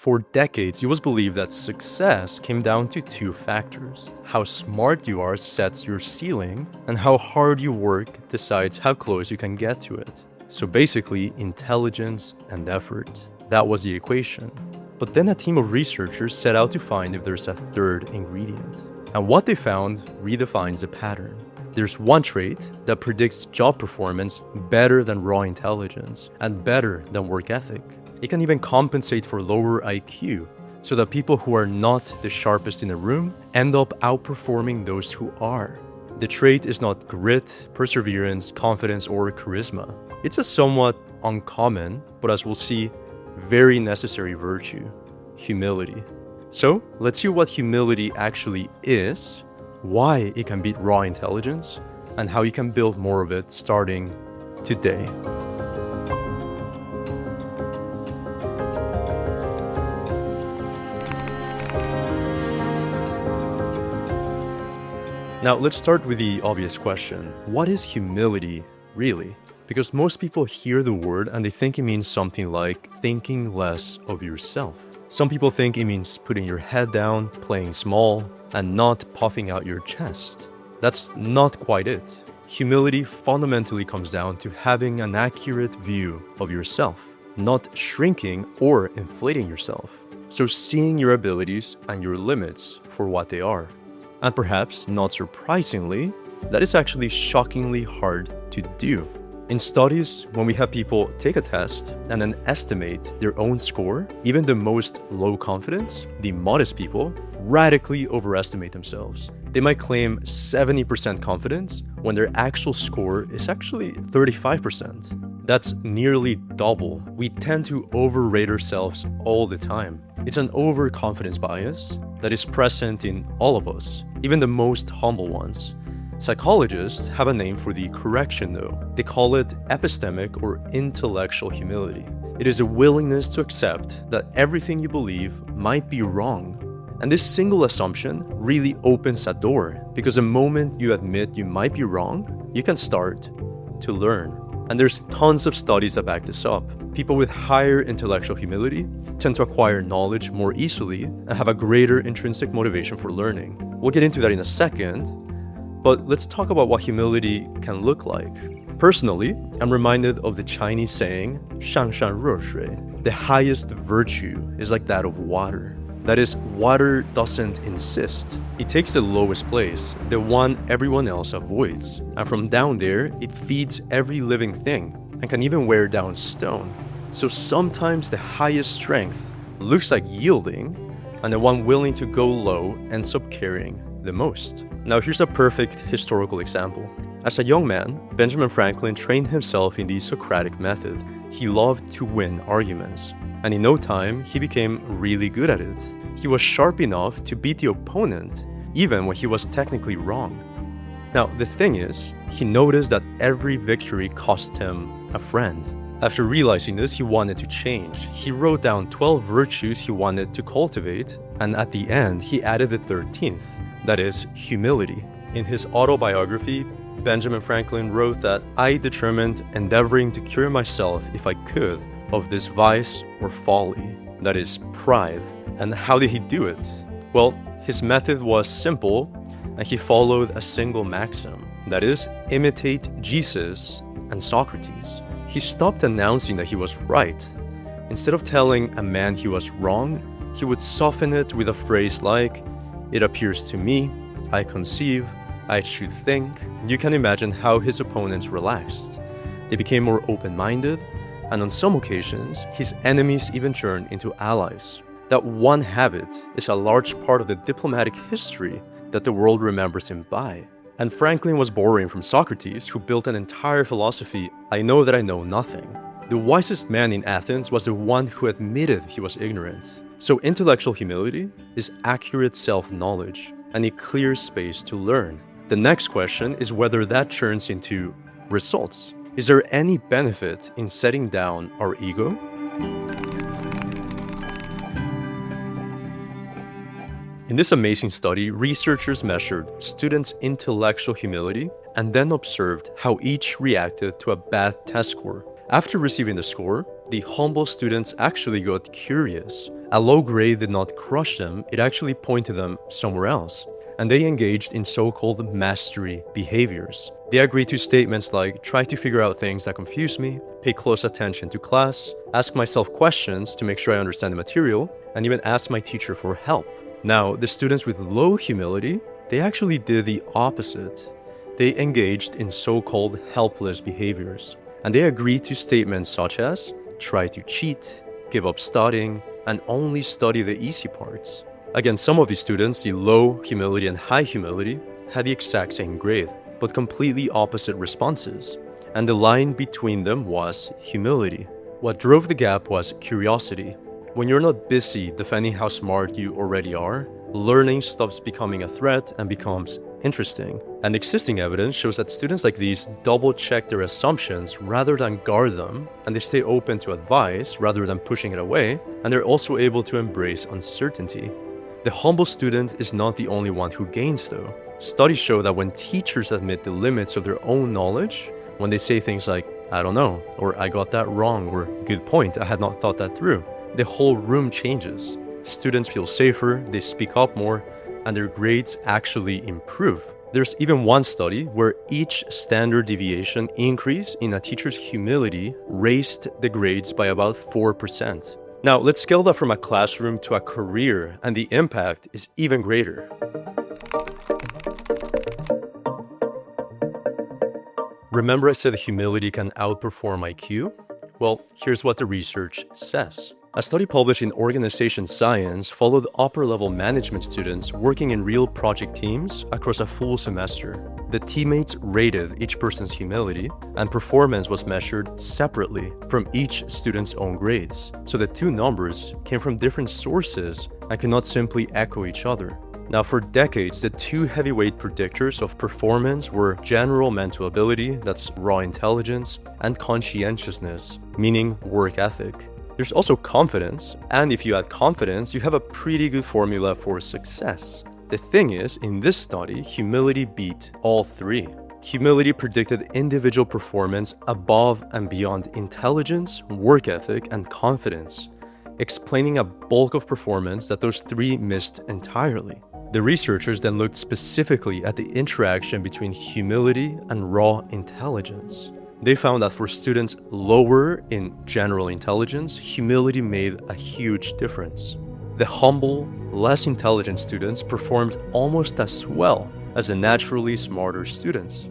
For decades, it was believed that success came down to two factors. How smart you are sets your ceiling, and how hard you work decides how close you can get to it. So basically, intelligence and effort. That was the equation. But then a team of researchers set out to find if there's a third ingredient. And what they found redefines the pattern. There's one trait that predicts job performance better than raw intelligence and better than work ethic. It can even compensate for lower IQ, so that people who are not the sharpest in the room end up outperforming those who are. The trait is not grit, perseverance, confidence, or charisma. It's a somewhat uncommon, but as we'll see, very necessary virtue: humility. So let's see what humility actually is, why it can beat raw intelligence, and how you can build more of it starting today. Now let's start with the obvious question. What is humility really? Because most people hear the word and they think it means something like thinking less of yourself. Some people think it means putting your head down, playing small, and not puffing out your chest. That's not quite it. Humility fundamentally comes down to having an accurate view of yourself, not shrinking or inflating yourself. So seeing your abilities and your limits for what they are. And perhaps, not surprisingly, that is actually shockingly hard to do. In studies, when we have people take a test and then estimate their own score, even the most low confidence, the modest people, radically overestimate themselves. They might claim 70% confidence when their actual score is actually 35%. That's nearly double. We tend to overrate ourselves all the time. It's an overconfidence bias that is present in all of us, even the most humble ones. Psychologists have a name for the correction though. They call it epistemic or intellectual humility. It is a willingness to accept that everything you believe might be wrong. And this single assumption really opens a door, because the moment you admit you might be wrong, you can start to learn. And there's tons of studies that back this up. People with higher intellectual humility tend to acquire knowledge more easily and have a greater intrinsic motivation for learning. We'll get into that in a second, but let's talk about what humility can look like. Personally, I'm reminded of the Chinese saying, 上善若水. The highest virtue is like that of water. That is, water doesn't insist. It takes the lowest place, the one everyone else avoids. And from down there, it feeds every living thing and can even wear down stone. So sometimes the highest strength looks like yielding, and the one willing to go low ends up carrying the most. Now here's a perfect historical example. As a young man, Benjamin Franklin trained himself in the Socratic method. He loved to win arguments. And in no time, he became really good at it. He was sharp enough to beat the opponent, even when he was technically wrong. Now, the thing is, he noticed that every victory cost him a friend. After realizing this, he wanted to change. He wrote down 12 virtues he wanted to cultivate, and at the end, he added the 13th, that is, humility. In his autobiography, Benjamin Franklin wrote that I determined endeavoring to cure myself, if I could, of this vice or folly, that is, pride. And how did he do it? Well, his method was simple, and he followed a single maxim, that is, imitate Jesus and Socrates. He stopped announcing that he was right. Instead of telling a man he was wrong, he would soften it with a phrase like, it appears to me, I conceive, I should think. You can imagine how his opponents relaxed. They became more open-minded, and on some occasions, his enemies even turned into allies. That one habit is a large part of the diplomatic history that the world remembers him by. And Franklin was borrowing from Socrates, who built an entire philosophy, I know that I know nothing. The wisest man in Athens was the one who admitted he was ignorant. So intellectual humility is accurate self-knowledge and a clear space to learn. The next question is whether that turns into results. Is there any benefit in setting down our ego? In this amazing study, researchers measured students' intellectual humility and then observed how each reacted to a bad test score. After receiving the score, the humble students actually got curious A low grade did not crush them, it actually pointed them somewhere else. And they engaged in so-called mastery behaviors. They agreed to statements like, try to figure out things that confuse me, pay close attention to class, ask myself questions to make sure I understand the material, and even ask my teacher for help. Now, the students with low humility, they actually did the opposite. They engaged in so-called helpless behaviors. And they agreed to statements such as, try to cheat, give up studying, and only study the easy parts. Again, some of these students, the low humility and high humility, had the exact same grade, but completely opposite responses. And the line between them was humility. What drove the gap was curiosity. When you're not busy defending how smart you already are, learning stops becoming a threat and becomes interesting. And existing evidence shows that students like these double-check their assumptions rather than guard them, and they stay open to advice rather than pushing it away, and they're also able to embrace uncertainty. The humble student is not the only one who gains though. Studies show that when teachers admit the limits of their own knowledge, when they say things like, I don't know, or I got that wrong, or good point, I had not thought that through, the whole room changes. Students feel safer, they speak up more, and their grades actually improve. There's even one study where each standard deviation increase in a teacher's humility raised the grades by about 4%. Now, let's scale that from a classroom to a career, and the impact is even greater. Remember I said humility can outperform IQ? Well, here's what the research says. A study published in Organization Science followed upper-level management students working in real project teams across a full semester. The teammates rated each person's humility, and performance was measured separately from each student's own grades. So the two numbers came from different sources and could not simply echo each other. Now, for decades, the two heavyweight predictors of performance were general mental ability, that's raw intelligence, and conscientiousness, meaning work ethic. There's also confidence, and if you add confidence, you have a pretty good formula for success. The thing is, in this study, humility beat all three. Humility predicted individual performance above and beyond intelligence, work ethic, and confidence, explaining a bulk of performance that those three missed entirely. The researchers then looked specifically at the interaction between humility and raw intelligence. They found that for students lower in general intelligence, humility made a huge difference. The humble, less intelligent students performed almost as well as the naturally smarter students.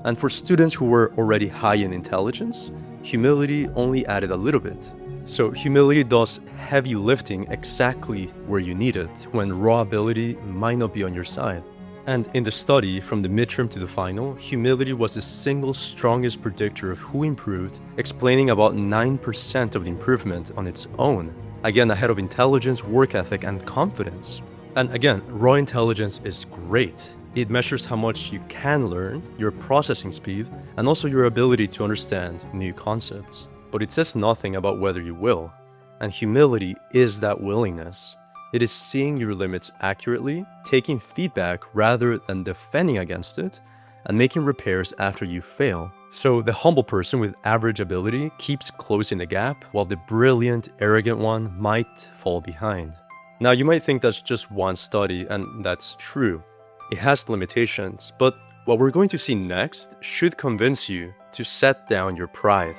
And for students who were already high in intelligence, humility only added a little bit. So humility does heavy lifting exactly where you need it, when raw ability might not be on your side. And in the study, from the midterm to the final, humility was the single strongest predictor of who improved, explaining about 9% of the improvement on its own. Again, ahead of intelligence, work ethic, and confidence. And again, raw intelligence is great. It measures how much you can learn, your processing speed, and also your ability to understand new concepts. But it says nothing about whether you will. And humility is that willingness. It is seeing your limits accurately, taking feedback rather than defending against it, and making repairs after you fail. So the humble person with average ability keeps closing the gap, while the brilliant, arrogant one might fall behind. Now, you might think that's just one study, and that's true. It has limitations, but what we're going to see next should convince you to set down your pride.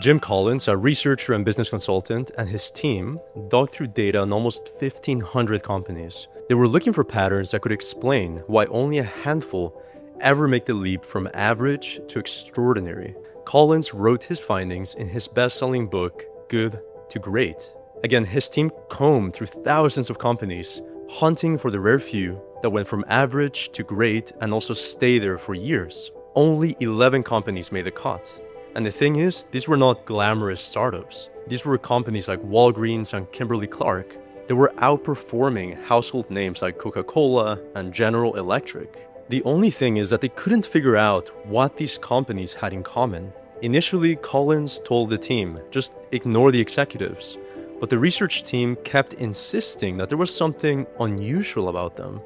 Jim Collins, a researcher and business consultant, and his team dug through data on almost 1,500 companies. They were looking for patterns that could explain why only a handful ever make the leap from average to extraordinary. Collins wrote his findings in his best-selling book, Good to Great. Again, his team combed through thousands of companies, hunting for the rare few that went from average to great and also stayed there for years. Only 11 companies made the cut. And the thing is, these were not glamorous startups. These were companies like Walgreens and Kimberly-Clark. They were outperforming household names like Coca-Cola and General Electric. The only thing is that they couldn't figure out what these companies had in common. Initially, Collins told the team, just ignore the executives. But the research team kept insisting that there was something unusual about them.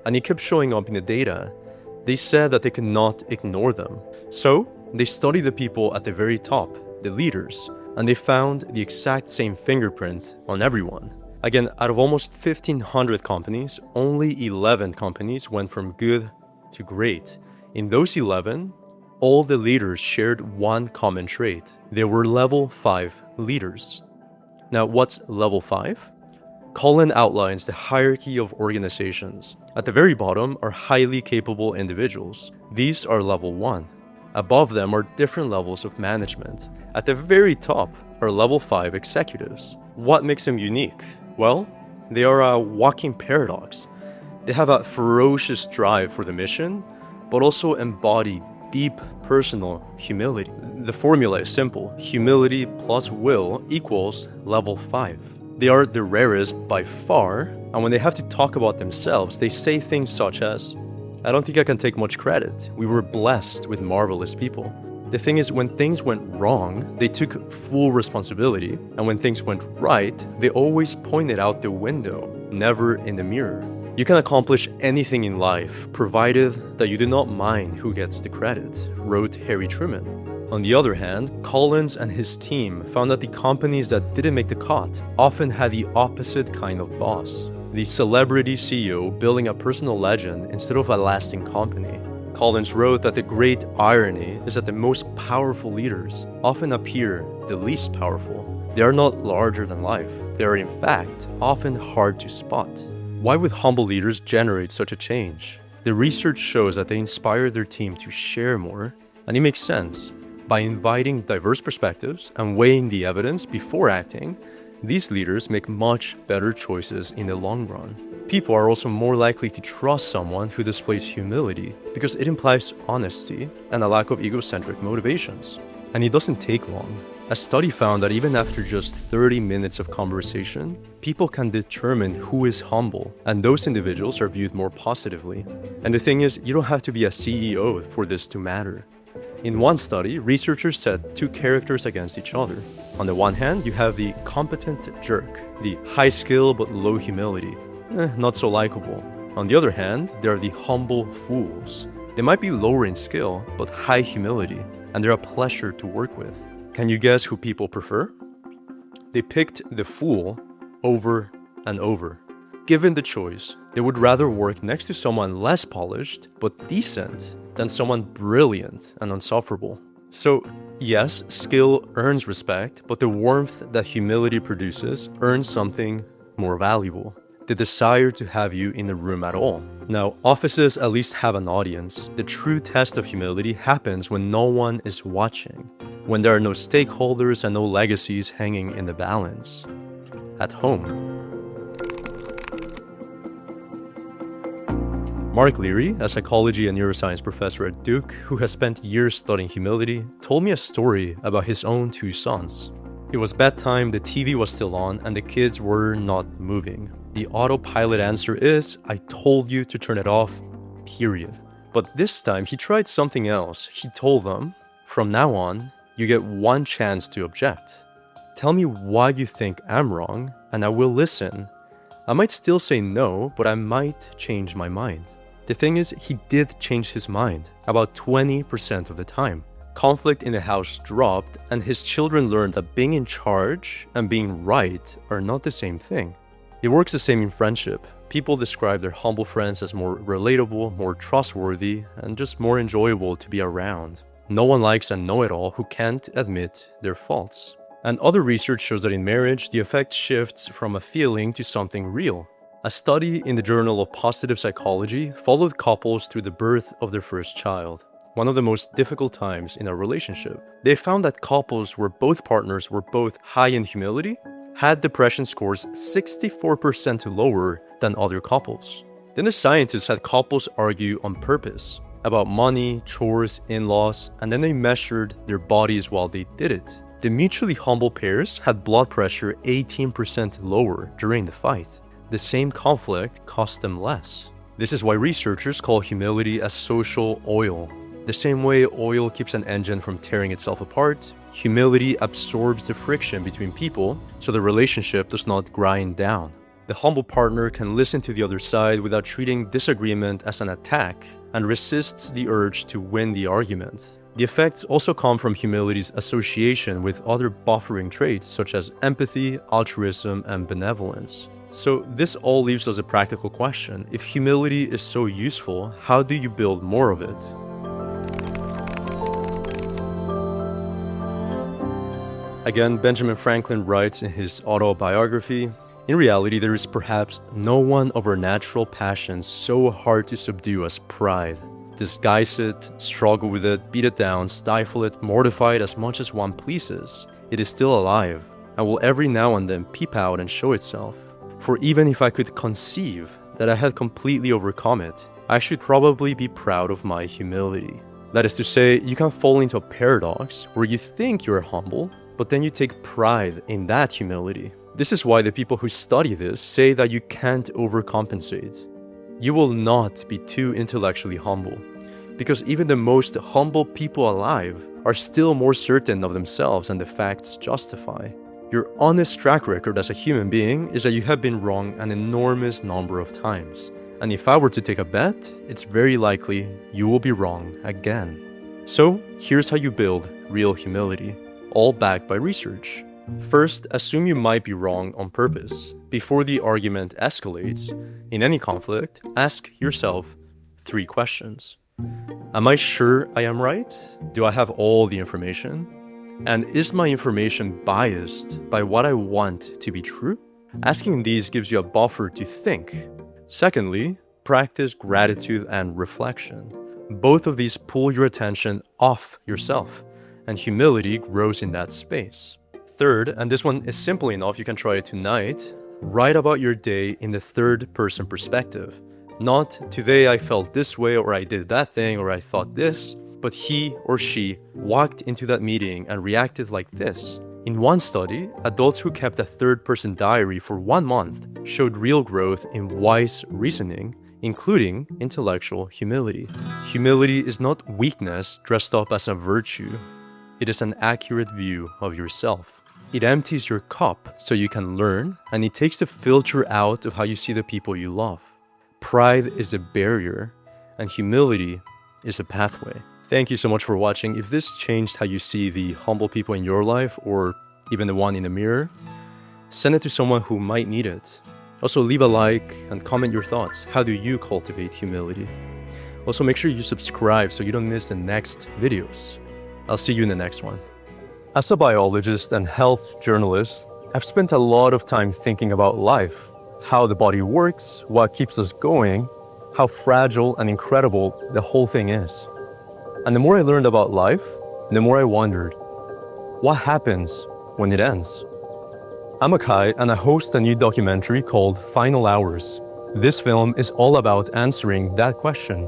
And it kept showing up in the data. They said that they could not ignore them. So, they studied the people at the very top, the leaders, and they found the exact same fingerprint on everyone. Again, out of almost 1,500 companies, only 11 companies went from good to great. In those 11, all the leaders shared one common trait. They were level 5 leaders. Now, what's level 5? Cullen outlines the hierarchy of organizations. At the very bottom are highly capable individuals. These are level 1. Above them are different levels of management. At the very top are level 5 executives. What makes them unique? Well, they are a walking paradox. They have a ferocious drive for the mission, but also embody deep personal humility. The formula is simple. Humility plus will equals level 5. They are the rarest by far, and when they have to talk about themselves, they say things such as, "I don't think I can take much credit. We were blessed with marvelous people." The thing is, when things went wrong, they took full responsibility, and when things went right, they always pointed out the window, never in the mirror. You can accomplish anything in life, provided that you do not mind who gets the credit, wrote Harry Truman. On the other hand, Collins and his team found that the companies that didn't make the cut often had the opposite kind of boss. The celebrity CEO building a personal legend instead of a lasting company. Collins wrote that the great irony is that the most powerful leaders often appear the least powerful. They are not larger than life. They are in fact often hard to spot. Why would humble leaders generate such a change? The research shows that they inspire their team to share more, and it makes sense. By inviting diverse perspectives and weighing the evidence before acting, these leaders make much better choices in the long run. People are also more likely to trust someone who displays humility because it implies honesty and a lack of egocentric motivations. And it doesn't take long. A study found that even after just 30 minutes of conversation, people can determine who is humble, and those individuals are viewed more positively. And the thing is, you don't have to be a CEO for this to matter. In one study, researchers set two characters against each other. On the one hand, you have the competent jerk, the high skill but low humility, not so likable. On the other hand, there are the humble fools. They might be lower in skill, but high humility, and they're a pleasure to work with. Can you guess who people prefer? They picked the fool over and over. Given the choice, they would rather work next to someone less polished but decent than someone brilliant and insufferable. So, yes, skill earns respect, but the warmth that humility produces earns something more valuable: the desire to have you in the room at all. Now, offices at least have an audience. The true test of humility happens when no one is watching, when there are no stakeholders and no legacies hanging in the balance. At home. Mark Leary, a psychology and neuroscience professor at Duke who has spent years studying humility, told me a story about his own two sons. It was bedtime, the TV was still on, and the kids were not moving. The autopilot answer is, "I told you to turn it off, period." But this time he tried something else. He told them, "From now on, you get one chance to object. Tell me why you think I'm wrong, and I will listen. I might still say no, but I might change my mind." The thing is, he did change his mind, about 20% of the time. Conflict in the house dropped, and his children learned that being in charge and being right are not the same thing. It works the same in friendship. People describe their humble friends as more relatable, more trustworthy, and just more enjoyable to be around. No one likes a know-it-all who can't admit their faults. And other research shows that in marriage, the effect shifts from a feeling to something real. A study in the Journal of Positive Psychology followed couples through the birth of their first child, one of the most difficult times in a relationship. They found that couples where both partners were both high in humility had depression scores 64% lower than other couples. Then the scientists had couples argue on purpose about money, chores, in-laws, and then they measured their bodies while they did it. The mutually humble pairs had blood pressure 18% lower during the fight. The same conflict cost them less. This is why researchers call humility a social oil. The same way oil keeps an engine from tearing itself apart, humility absorbs the friction between people so the relationship does not grind down. The humble partner can listen to the other side without treating disagreement as an attack and resists the urge to win the argument. The effects also come from humility's association with other buffering traits such as empathy, altruism, and benevolence. So this all leaves us a practical question. If humility is so useful, how do you build more of it? Again, Benjamin Franklin writes in his autobiography, "In reality, there is perhaps no one of our natural passions so hard to subdue as pride. Disguise it, struggle with it, beat it down, stifle it, mortify it as much as one pleases. It is still alive, and will every now and then peep out and show itself. For even if I could conceive that I had completely overcome it, I should probably be proud of my humility." That is to say, you can fall into a paradox where you think you're humble, but then you take pride in that humility. This is why the people who study this say that you can't overcompensate. You will not be too intellectually humble, because even the most humble people alive are still more certain of themselves than the facts justify. Your honest track record as a human being is that you have been wrong an enormous number of times. And if I were to take a bet, it's very likely you will be wrong again. So here's how you build real humility, all backed by research. First, assume you might be wrong on purpose. Before the argument escalates, in any conflict, ask yourself 3 questions. Am I sure I am right? Do I have all the information? And is my information biased by what I want to be true? Asking these gives you a buffer to think. Secondly, practice gratitude and reflection. Both of these pull your attention off yourself, and humility grows in that space. Third, and this one is simple enough, you can try it tonight, write about your day in the third-person perspective. Not, today I felt this way, or I did that thing, or I thought this, but he or she walked into that meeting and reacted like this. In one study, adults who kept a third-person diary for 1 month showed real growth in wise reasoning, including intellectual humility. Humility is not weakness dressed up as a virtue. It is an accurate view of yourself. It empties your cup so you can learn, and it takes the filter out of how you see the people you love. Pride is a barrier, and humility is a pathway. Thank you so much for watching. If this changed how you see the humble people in your life, or even the one in the mirror, send it to someone who might need it. Also, leave a like and comment your thoughts. How do you cultivate humility? Also, make sure you subscribe so you don't miss the next videos. I'll see you in the next one. As a biologist and health journalist, I've spent a lot of time thinking about life, how the body works, what keeps us going, how fragile and incredible the whole thing is. And the more I learned about life, the more I wondered, what happens when it ends? I'm Akai, and I host a new documentary called Final Hours. This film is all about answering that question.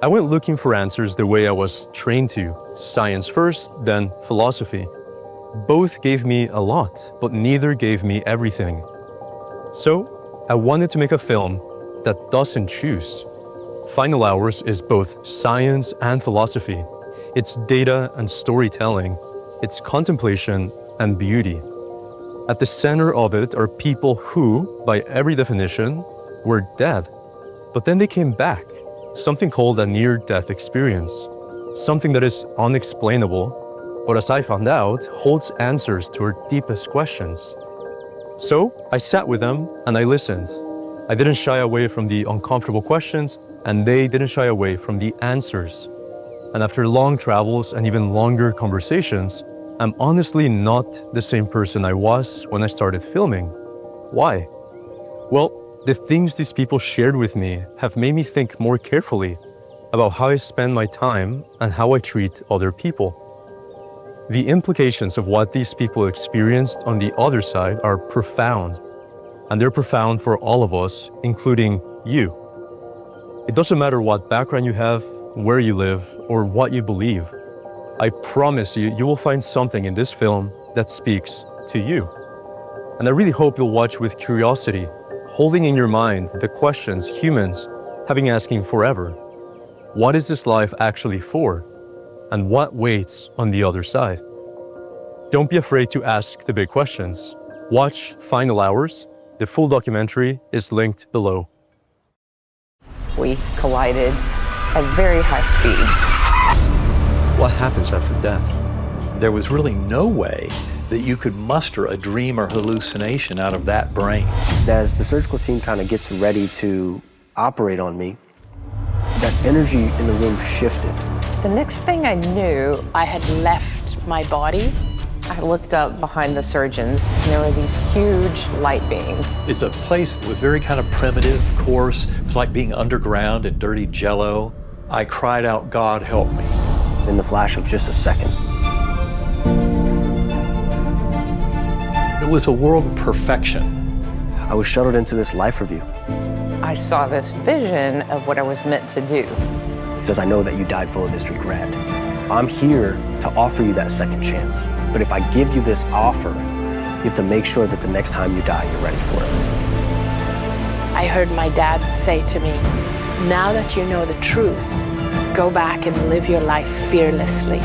I went looking for answers the way I was trained to, science first, then philosophy. Both gave me a lot, but neither gave me everything. So, I wanted to make a film that doesn't choose. Final Hours is both science and philosophy. It's data and storytelling. It's contemplation and beauty. At the center of it are people who, by every definition, were dead. But then they came back. Something called a near-death experience. Something that is unexplainable, but as I found out, holds answers to our deepest questions. So, I sat with them and I listened. I didn't shy away from the uncomfortable questions, and they didn't shy away from the answers. And after long travels and even longer conversations, I'm honestly not the same person I was when I started filming. Why? Well, the things these people shared with me have made me think more carefully about how I spend my time and how I treat other people. The implications of what these people experienced on the other side are profound, and they're profound for all of us, including you. It doesn't matter what background you have, where you live, or what you believe. I promise you, you will find something in this film that speaks to you. And I really hope you'll watch with curiosity, holding in your mind the questions humans have been asking forever. What is this life actually for? And what waits on the other side? Don't be afraid to ask the big questions. Watch Final Hours. The full documentary is linked below. We collided at very high speeds. what happens after death? There was really no way that you could muster a dream or hallucination out of that brain. As the surgical team kind of gets ready to operate on me, that energy in the room shifted. The next thing I knew, I had left my body. I looked up behind the surgeons, and there were these huge light beams. It's a place that was very kind of primitive, coarse. It was like being underground in dirty jello. I cried out, "God, help me." In the flash of just a second. It was a world of perfection. I was shuttled into this life review. I saw this vision of what I was meant to do. It says, "I know that you died full of this regret. I'm here to offer you that second chance. But if I give you this offer, you have to make sure that the next time you die, you're ready for it." I heard my dad say to me, "Now that you know the truth, go back and live your life fearlessly."